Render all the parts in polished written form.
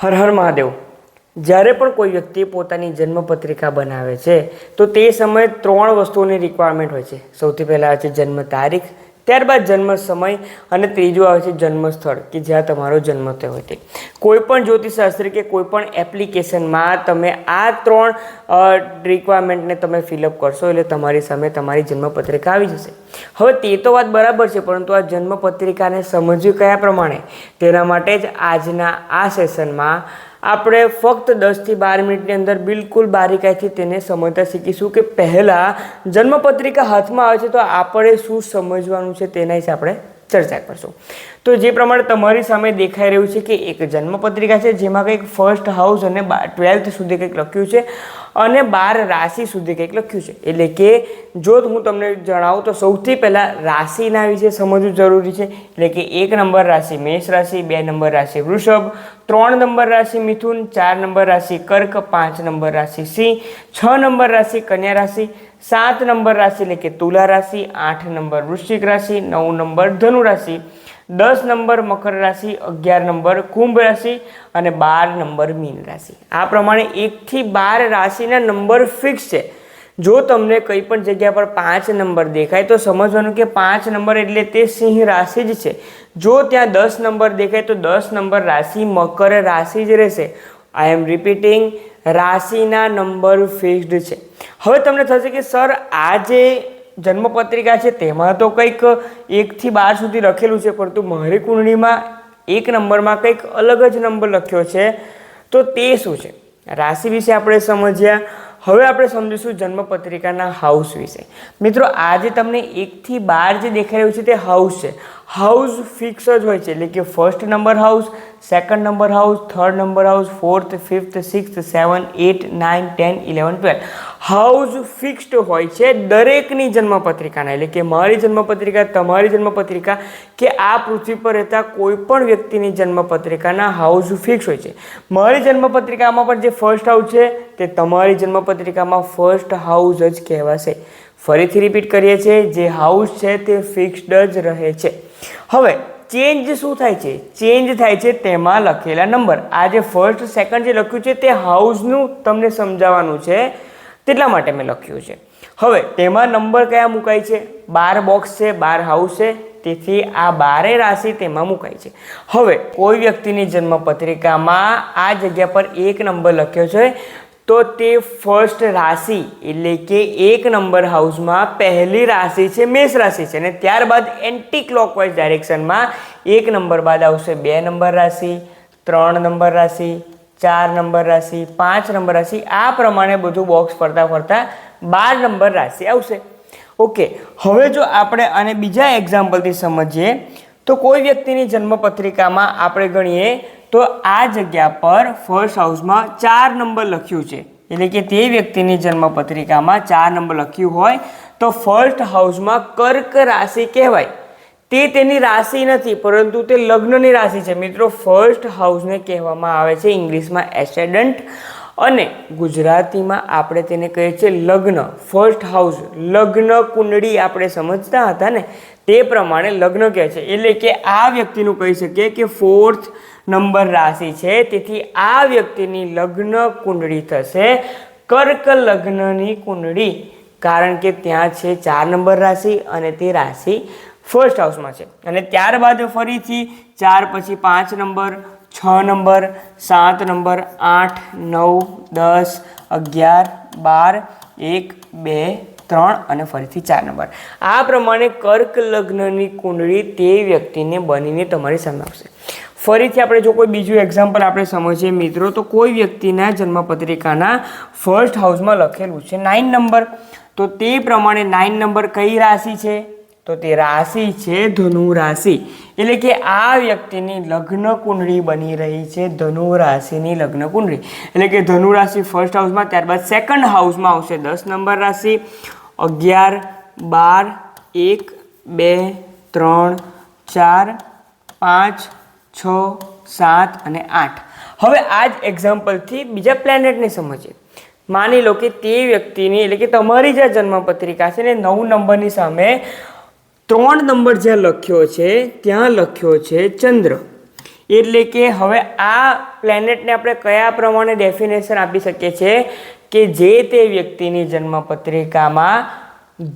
હર હર મહાદેવ। જ્યારે પણ કોઈ વ્યક્તિ પોતાની જન્મપત્રિકા બનાવે છે તો તે સમયે 3 વસ્તુઓની રિક્વાયરમેન્ટ હોય છે। સૌથી પહેલાં આવે છે જન્મ તારીખ, ત્યારબાદ જન્મ સમય અને ત્રીજું આવે છે જન્મ સ્થળ કે જ્યાં તમારો જન્મ થયો હોય તે। કોઈપણ જ્યોતિષશાસ્ત્રી કે કોઈપણ એપ્લિકેશનમાં તમે આ 3 રિક્વાયરમેન્ટને તમે ફિલઅપ કરશો એટલે તમારી સામે તમારી જન્મપત્રિકા આવી જશે। હવે તે તો વાત બરાબર છે, પરંતુ આ જન્મપત્રિકાને સમજવી કયા પ્રમાણે, તેના માટે જ આજના આ સેશનમાં આપણે ફક્ત 10 થી 12 મિનિટની અંદર બિલકુલ બારીકાઈથી તેને સમજતા શીખીશું કે પહેલાં જન્મપત્રિકા હાથમાં આવે છે તો આપણે શું સમજવાનું છે તેના વિશે આપણે ચર્ચા કરશું। તો જે પ્રમાણે તમારી સામે દેખાઈ રહ્યું છે કે એક જન્મપત્રિકા છે જેમાં કંઈક ફર્સ્ટ હાઉસ અને 12th સુધી કંઈક લખ્યું છે અને 12 રાશિ સુધી કંઈક લખ્યું છે। એટલે કે જો હું તમને જણાવું તો સૌથી પહેલાં રાશિના વિશે સમજવું જરૂરી છે। એટલે કે 1 નંબર રાશિ મેષ રાશિ, 2 નંબર રાશિ વૃષભ, 3 નંબર રાશિ મિથુન, 4 નંબર રાશિ કર્ક, 5 નંબર રાશિ સિંહ, 6 નંબર રાશિ કન્યા રાશિ, 7 નંબર રાશિ એટલે કે તુલા રાશિ, 8 નંબર વૃશ્ચિક રાશિ, 9 નંબર ધનુ રાશિ, 10 નંબર મકર રાશિ, 11 નંબર કુંભ રાશિ અને 12 નંબર મીન રાશિ। આ પ્રમાણે 1 થી 12 રાશિના નંબર ફિક્સ છે। જો તમને કંઈ પણ જગ્યા પર 5 નંબર દેખાય તો સમજવાનું કે 5 નંબર એટલે તે સિંહ રાશિ જ છે। જો ત્યાં 10 નંબર દેખાય તો 10 નંબર રાશિ મકર રાશિ જ રહેશે। આઈ એમ રિપીટિંગ, રાશિના નંબર ફિક્સ્ડ છે। હવે તમને થશે કે સર આ જે જન્મપત્રિકા છે તેમાં તો કંઈક 1 થી 12 સુધી લખેલું છે, પરંતુ મારી કુંડળીમાં 1 નંબરમાં કંઈક અલગ જ નંબર લખ્યો છે, તો તે શું છે? રાશિ વિશે આપણે સમજ્યા। હવે આપણે સમજીશું જન્મપત્રિકાના હાઉસ વિશે। મિત્રો આજે તમને 1 થી 12 જે દેખાઈ રહ્યું છે તે હાઉસ છે। હાઉસ ફિક્સ જ હોય છે, એટલે કે first number house, second number house, third number house, 4th, 5th, 6th, 7, 8, 9, 10, 11, 12 house fixed હોય છે દરેકની જન્મપત્રિકાના। એટલે કે મારી જન્મપત્રિકા, તમારી જન્મપત્રિકા કે આ પૃથ્વી પર રહેતા કોઈ પણ વ્યક્તિની જન્મપત્રિકાના હાઉસ ફિક્સ હોય છે। મારી જન્મપત્રિકામાં પણ જે ફર્સ્ટ હાઉસ છે તે તમારી જન્મપત્રિકામાં ફર્સ્ટ હાઉસ જ કહેવાશે। ફરીથી રિપીટ કરીએ છીએ, જે હાઉસ છે તે ફિક્સ્ડ જ રહે છે। હવે ચેન્જ શું થાય છે? ચેન્જ થાય છે તેમાં લખેલા નંબર। આ જે ફર્સ્ટ સેકન્ડ જે લખ્યું છે તે હાઉસનું તમને સમજાવવાનું છે, તેટલા માટે મેં લખ્યું છે। હવે તેમાં નંબર કયા મુકાય છે? 12 બોક્સ છે, 12 હાઉસ છે, તેથી આ 12 રાશિ તેમાં મુકાય છે। હવે કોઈ વ્યક્તિની જન્મપત્રિકામાં આ જગ્યા પર 1 નંબર લખ્યો છે તો તે ફર્સ્ટ રાશિ એટલે કે 1 નંબર હાઉસમાં પહેલી રાશિ છે મેષ રાશિ છે, અને ત્યારબાદ એન્ટી ક્લોકવાઇઝ ડાયરેક્શનમાં 1 નંબર બાદ આવશે 2 નંબર રાશિ, 3 નંબર રાશિ, 4 નંબર રાશિ, 5 નંબર રાશિ। આ પ્રમાણે બધું બોક્સ ફરતા ફરતા 12 નંબર રાશિ આવશે। ઓકે, હવે જો આપણે આને બીજા એક્ઝામ્પલથી સમજીએ તો કોઈ વ્યક્તિની જન્મપત્રિકામાં આપણે ગણીએ તો આ જગ્યા પર ફર્સ્ટ હાઉસમાં 4 નંબર લખ્યું છે, એટલે કે તે વ્યક્તિની જન્મપત્રિકામાં 4 નંબર લખ્યું હોય તો ફર્સ્ટ હાઉસમાં કર્ક રાશિ કહેવાય। તે તેની રાશિ નથી, પરંતુ તે લગ્નની રાશિ છે। મિત્રો ફર્સ્ટ હાઉસને કહેવામાં આવે છે ઇંગ્લિશમાં એસેન્ડન્ટ અને ગુજરાતીમાં આપણે તેને કહીએ છીએ લગ્ન। ફર્સ્ટ હાઉસ લગ્ન કુંડળી આપણે સમજતા હતા ને, તે પ્રમાણે લગ્ન કહે છે। એટલે કે આ વ્યક્તિનું કહી શકીએ કે 4th નંબર રાશિ છે, તેથી આ વ્યક્તિની લગ્ન કુંડળી થશે કર્ક લગ્નની કુંડળી, કારણ કે ત્યાં છે 4 નંબર રાશિ અને તે રાશિ ફર્સ્ટ હાઉસમાં છે। અને ત્યારબાદ ફરીથી 4 પછી 5 નંબર, 6 નંબર, 7 નંબર, 8, 9, 10, 11, 12, 1, 2, 3 અને ફરીથી 4 નંબર। આ પ્રમાણે કર્ક લગ્નની કુંડળી તે વ્યક્તિને બનીને તમારી સામે આવશે। ફરીથી આપણે જો કોઈ બીજું એક્ઝામ્પલ આપણે સમજીએ મિત્રો, તો કોઈ વ્યક્તિના જન્મપત્રિકાના ફર્સ્ટ હાઉસમાં લખેલું છે 9 નંબર, તો તે પ્રમાણે 9 નંબર કઈ રાશિ છે? તો તે રાશિ છે ધનુ રાશિ। એટલે કે આ વ્યક્તિની લગ્ન કુંડળી બની રહી છે ધનુ રાશિની લગ્ન કુંડળી। એટલે કે ધનુ રાશિ ફર્સ્ટ હાઉસમાં, ત્યારબાદ સેકન્ડ હાઉસમાં આવશે 10 નંબર રાશિ, 11, 12, 1, 2, 3, 4, 5, 6, 7 અને 8। હવે આ જ એક્ઝામ્પલથી બીજા પ્લેનેટને સમજીએ। માની લો કે તે વ્યક્તિની એટલે કે તમારી જે જન્મપત્રિકા છે ને 9 નંબરની સામે 3 નંબર જ્યાં લખ્યો છે ત્યાં લખ્યો છે ચંદ્ર। એટલે કે હવે આ પ્લેનેટને આપણે કયા પ્રમાણે ડેફિનેશન આપી શકીએ છીએ કે જે તે વ્યક્તિની જન્મપત્રિકામાં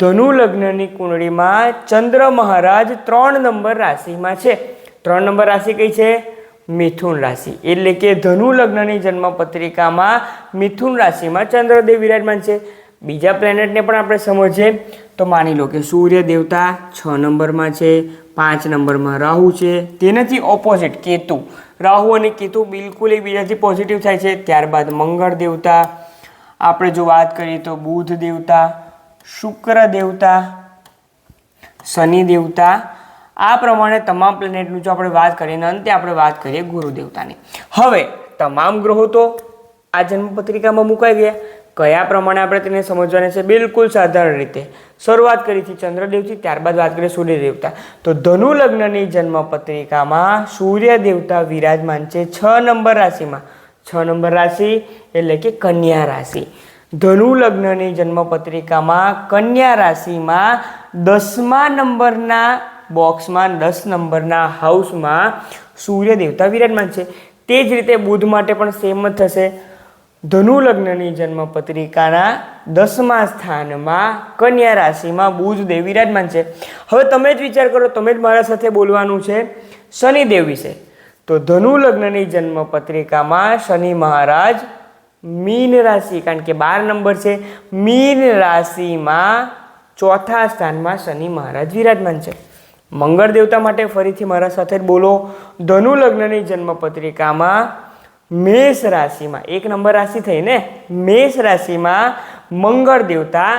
ધનુ લગ્નની કુંડળીમાં ચંદ્ર મહારાજ 3 નંબર રાશિમાં છે. 3 નંબર રાશિ કઈ છે? મિથુન રાશિ. એટલે કે ધનુ લગ્નની જન્મપત્રિકામાં મિથુન રાશિમાં ચંદ્રદેવ વિરાજમાન છે. બીજા પ્લેનેટને પણ આપણે સમજીએ તો માની લો કે સૂર્ય દેવતા 6 નંબરમાં છે, 5 નંબરમાં રાહુ છે, તેનાથી ઓપોઝિટ કેતુ. રાહુ અને કેતુ બિલકુલ એકબીજાથી પોઝિટિવ થાય છે. ત્યારબાદ મંગળ દેવતા, આપણે જો વાત કરીએ તો બુધ દેવતા, શુક્ર દેવતા, શનિ દેવતા, આ પ્રમાણે તમામ પ્લેનેટનું જો આપણે વાત કરીએ અને અંતે આપણે વાત કરીએ ગુરુ દેવતાની. હવે તમામ ગ્રહો તો આ જન્મપત્રિકામાં મુકાઈ ગયા. કયા પ્રમાણે આપણે તેને સમજવાના છે? બિલકુલ સાધારણ રીતે શરૂઆત કરી હતી ચંદ્રદેવથી, ત્યારબાદ વાત કરીએ સૂર્ય દેવતા. તો ધનુ લગ્નની જન્મપત્રિકામાં સૂર્ય દેવતા વિરાજમાન છે 6 નંબર રાશિમાં. 6 નંબર રાશિ એટલે કે કન્યા રાશિ. ધનુ લગ્નની જન્મપત્રિકામાં કન્યા રાશિમાં 10મા નંબરના બોક્સમાં, 10 નંબરના હાઉસમાં સૂર્ય દેવતા વિરાજમાન છે. તે જ રીતે બુધ માટે પણ સેમ જ થશે. ધનુ લગ્નની જન્મપત્રિકાના 10મા સ્થાનમાં કન્યા રાશિમાં બુધદેવ વિરાજમાન છે. હવે તમે જ વિચાર કરો, તમે જ મારા સાથે બોલવાનું છે શનિદેવ વિશે. તો ધનુ લગ્નની જન્મપત્રિકામાં શનિ મહારાજ મીન રાશિ, કારણ કે 12 નંબર છે, મીન રાશિમાં 4થા સ્થાનમાં શનિ મહારાજ વિરાજમાન છે. મંગળ દેવતા માટે ફરીથી મારા સાથે જ બોલો. ધનુ લગ્નની જન્મપત્રિકામાં મેષ રાશિમાં, 1 નંબર રાશિ થઈ ને, મેષ રાશિમાં મંગળ દેવતા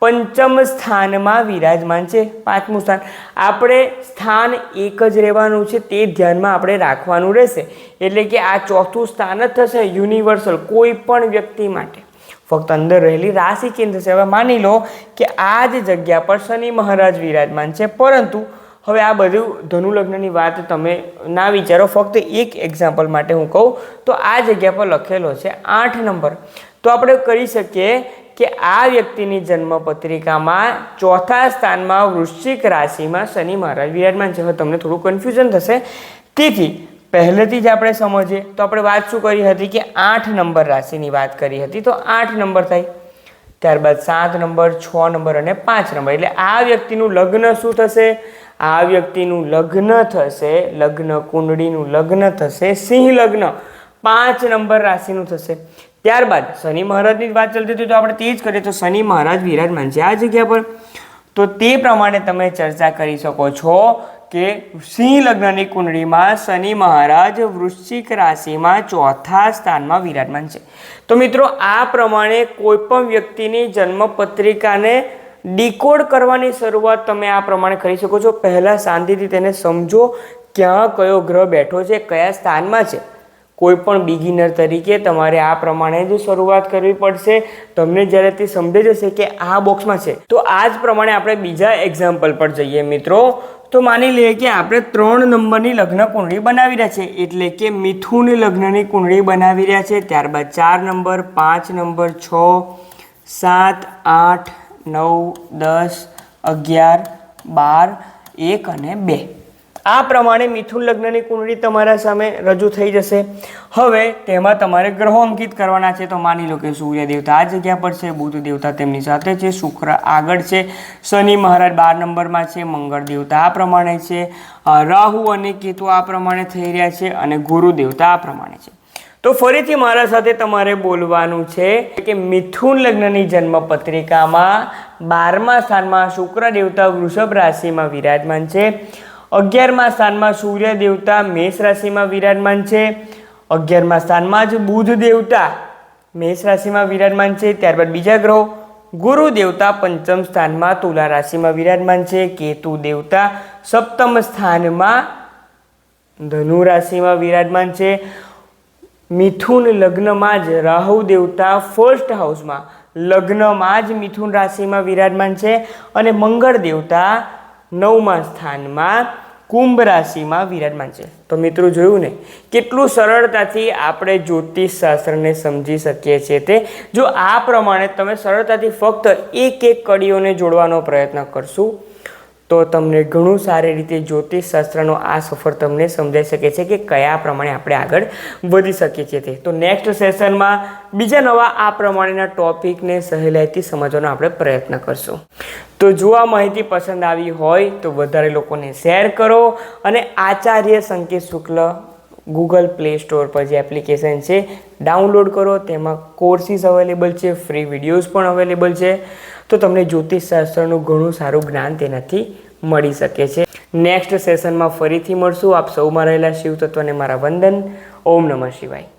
5મ સ્થાનમાં વિરાજમાન છે. 5મું સ્થાન. આપણે સ્થાન એક જ રહેવાનું છે, તે ધ્યાનમાં આપણે રાખવાનું રહેશે. એટલે કે આ 4થું સ્થાન જ થશે યુનિવર્સલ કોઈ પણ વ્યક્તિ માટે. ફક્ત અંદર રહેલી રાશિ ચેન્જ થશે. હવે માની લો કે આ જ જગ્યા પર શનિ મહારાજ વિરાજમાન છે, પરંતુ હવે આ બધું ધનુ લગ્નની વાત તમે ના વિચારો, ફક્ત એક એક્ઝામ્પલ માટે હું કહું તો આ જગ્યા પર લખેલો છે 8 નંબર. તો આપણે કરી શકીએ કે આ વ્યક્તિની જન્મપત્રિકામાં 4થા સ્થાનમાં વૃશ્ચિક રાશિમાં શનિ મહારાજ વિરાજમાન છે. હવે તમને થોડું કન્ફ્યુઝન થશે, તેથી પહેલેથી જ આપણે સમજીએ. તો આપણે વાત શું કરી હતી કે 8 નંબર રાશિની વાત કરી હતી, તો 8 નંબર થાય. ત્યારબાદ 7 નંબર, 6 નંબર અને 5 નંબર. એટલે આ વ્યક્તિનું લગ્ન શું થશે? આ વ્યક્તિનું લગ્ન થશે, લગ્ન કુંડળીનું લગ્ન થશે સિંહ લગ્ન, 5 નંબર રાશિનું થશે. ત્યારબાદ શનિ મહારાજની વાત ચાલતી હતી, તો આપણે તે જ કરીએ તો શનિ મહારાજ વિરાજમાન છે આ જગ્યા પર. તો તે પ્રમાણે તમે ચર્ચા કરી શકો છો કે સિંહ લગ્નની કુંડળીમાં શનિ મહારાજ વૃશ્ચિક રાશિમાં 4થા સ્થાનમાં વિરાજમાન છે. તો મિત્રો આ પ્રમાણે કોઈ પણ વ્યક્તિની જન્મપત્રિકાને ડીકોડ કરવાની શરૂઆત તમે આ પ્રમાણે કરી શકો છો. પહેલાં શાંતિથી તેને સમજો, ક્યાં કયો ગ્રહ બેઠો છે, કયા સ્થાનમાં છે. કોઈ પણ બિગિનર તરીકે તમારે આ પ્રમાણે જ શરૂઆત કરવી પડશે. તમને જ્યારે તે સમજાઈ જશે કે આ બોક્સમાં છે, તો આ જ પ્રમાણે આપણે બીજા એક્ઝામ્પલ પર જઈએ મિત્રો. તો માની લઈએ કે આપણે 3 નંબરની લગ્ન કુંડળી બનાવી રહ્યા છે, એટલે કે મિથુન લગ્નની કુંડળી બનાવી રહ્યા છે. ત્યારબાદ 4 નંબર, 5 નંબર, 6, 7, 8, 9, 10, 11, 12, 1 અને 2. આ પ્રમાણે મિથુન લગ્નની કુંડળી તમારા સામે રજૂ થઈ જશે. હવે તેમાં તમારે ગ્રહો અંકિત કરવાના છે. તો માની લો કે સૂર્ય દેવતા આ જગ્યા પર છે, બુધ દેવતા તેમની સાથે છે, શુક્ર આગળ છે, શનિ મહારાજ 12 નંબરમાં છે, મંગળ દેવતા આ પ્રમાણે છે, રાહુ અને કેતુ આ પ્રમાણે થઈ રહ્યા છે અને ગુરુ દેવતા આ પ્રમાણે છે. તો ફરીથી મારા સાથે તમારે બોલવાનું છે કે મિથુન લગ્નની જન્મપત્રિકામાં 12મા સ્થાનમાં શુક્ર દેવતા વૃષભ રાશિમાં વિરાજમાન છે. 11મા સ્થાનમાં સૂર્ય દેવતા મેષ રાશિમાં વિરાજમાન છે. 11મા સ્થાનમાં જ બુધ દેવતા મેષ રાશિમાં વિરાજમાન છે. ત્યારબાદ બીજા ગ્રહો, ગુરુ દેવતા 5મ સ્થાનમાં તુલા રાશિમાં વિરાજમાન છે. કેતુ દેવતા 7મ સ્થાનમાં ધનુ રાશિમાં વિરાજમાન છે. મિથુન લગ્નમાં જ રાહુ દેવતા 1st હાઉસમાં લગ્નમાં જ મિથુન રાશિમાં વિરાજમાન છે અને મંગળ દેવતા 9મા સ્થાનમાં કુંભ રાશિમાં વિરાજમાન છે. તો મિત્રો જોયું ને કેટલું સરળતાથી આપણે જ્યોતિષ શાસ્ત્રને સમજી શકીએ છીએ. તે જો આ પ્રમાણે તમે સરળતાથી ફક્ત એક કડીઓને જોડવાનો પ્રયત્ન કરશું તો તમને ઘણું સારી રીતે જ્યોતિષ શાસ્ત્રનો આ સફર તમને સમજાઈ શકે છે કે કયા પ્રમાણે આપણે આગળ વધી શકીએ છીએ તે. તો નેક્સ્ટ સેશનમાં બીજા નવા આ પ્રમાણેના ટોપિકને સહેલાઈથી સમજવાનો આપણે પ્રયત્ન કરશું. તો જો આ માહિતી પસંદ આવી હોય તો વધારે લોકોને શેર કરો અને આચાર્ય સંકેત શુક્લ ગૂગલ પ્લે સ્ટોર પર જે એપ્લિકેશન છે ડાઉનલોડ કરો. તેમાં કોર્સીસ અવેલેબલ છે, ફ્રી વિડીયોઝ પણ અવેલેબલ છે. તો તમને જ્યોતિષશાસ્ત્રનું ઘણું સારું જ્ઞાન તેનાથી મળી શકે છે. નેક્સ્ટ સેશનમાં ફરીથી મળશું. આપ સૌમાં રહેલા શિવ તત્વને મારા વંદન. ઓમ નમઃ શિવાય.